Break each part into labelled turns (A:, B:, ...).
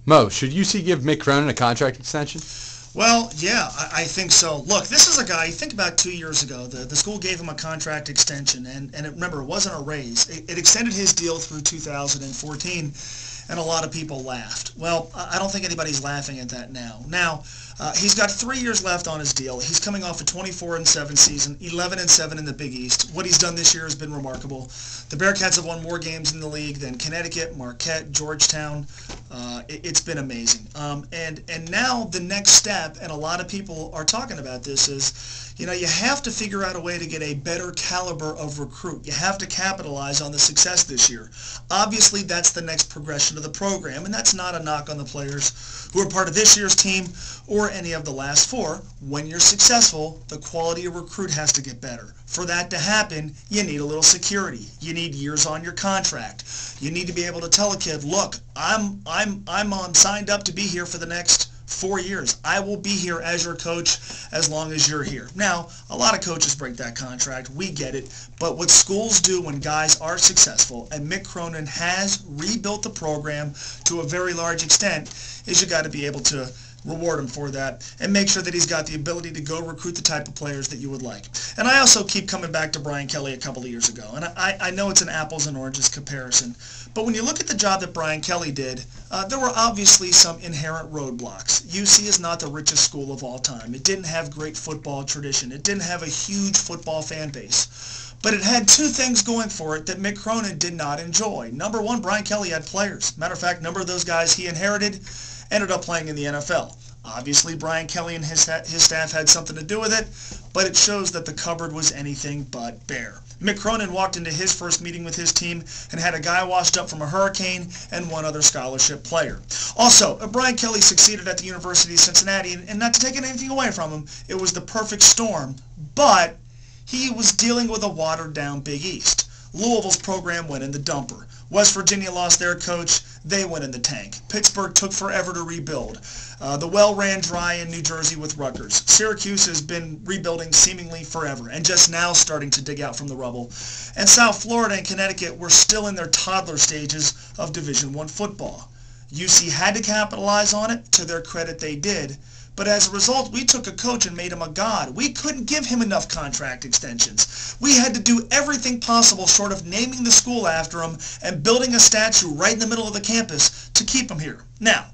A: Mo, should UC give Mick Cronin a contract extension?
B: Well, yeah, I think so. Look, this is a guy, think about 2 years ago, the school gave him a contract extension, and remember, it wasn't a raise. It extended his deal through 2014, and a lot of people laughed. Well, I don't think anybody's laughing at that now. Now, he's got 3 years left on his deal. He's coming off a 24-7 season, 11-7 in the Big East. What he's done this year has been remarkable. The Bearcats have won more games in the league than Connecticut, Marquette, Georgetown. It's been amazing. And now the next step, and a lot of people are talking about this, is, you know, you have to figure out a way to get a better caliber of recruit. You have to capitalize on the success this year. Obviously, that's the next progression of the program, and that's not a knock on the players who are part of this year's team or any of the last four. When you're successful, the quality of recruit has to get better. For that to happen, you need a little security. You need years on your contract. You need to be able to tell a kid, look, I'm signed up to be here for the next 4 years. I will be here as your coach as long as you're here. Now, a lot of coaches break that contract. We get it. But what schools do when guys are successful, and Mick Cronin has rebuilt the program to a very large extent, is you got to be able to reward him for that and make sure that he's got the ability to go recruit the type of players that you would like. And I also keep coming back to Brian Kelly a couple of years ago, and I know it's an apples and oranges comparison, but when you look at the job that Brian Kelly did, there were obviously some inherent roadblocks. UC is not the richest school of all time. It didn't have great football tradition. It didn't have a huge football fan base. But it had two things going for it that Mick Cronin did not enjoy. Number one, Brian Kelly had players. Matter of fact, a number of those guys he inherited ended up playing in the NFL. Obviously, Brian Kelly and his staff had something to do with it, but it shows that the cupboard was anything but bare. Mick Cronin walked into his first meeting with his team and had a guy washed up from a hurricane and one other scholarship player. Also, Brian Kelly succeeded at the University of Cincinnati, and not to take anything away from him, it was the perfect storm, but he was dealing with a watered-down Big East. Louisville's program went in the dumper. West Virginia lost their coach. They went in the tank. Pittsburgh took forever to rebuild. The well ran dry in New Jersey with Rutgers. Syracuse has been rebuilding seemingly forever and just now starting to dig out from the rubble. And South Florida and Connecticut were still in their toddler stages of Division I football. UC had to capitalize on it. To their credit, they did. But as a result, we took a coach and made him a god. We couldn't give him enough contract extensions. We had to do everything possible short of naming the school after him and building a statue right in the middle of the campus to keep him here. Now,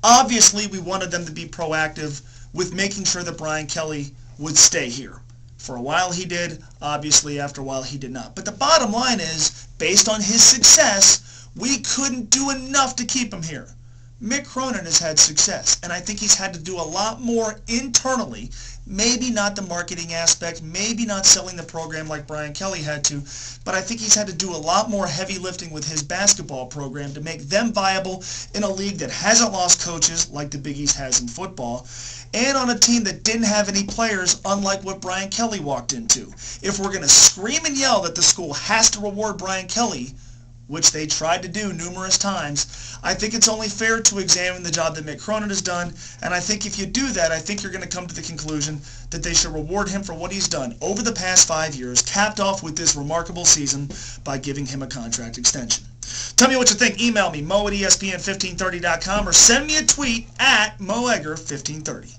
B: obviously, we wanted them to be proactive with making sure that Brian Kelly would stay here. For a while he did. Obviously, after a while he did not. But the bottom line is, based on his success, we couldn't do enough to keep him here. Mick Cronin has had success, and I think he's had to do a lot more internally, maybe not the marketing aspect, maybe not selling the program like Brian Kelly had to, but I think he's had to do a lot more heavy lifting with his basketball program to make them viable in a league that hasn't lost coaches like the Big East has in football, and on a team that didn't have any players, unlike what Brian Kelly walked into. If we're going to scream and yell that the school has to reward Brian Kelly, which they tried to do numerous times, I think it's only fair to examine the job that Mick Cronin has done, and I think if you do that, I think you're going to come to the conclusion that they should reward him for what he's done over the past 5 years, capped off with this remarkable season by giving him a contract extension. Tell me what you think. Email me, mo@espn1530.com, or send me a tweet at moegger1530.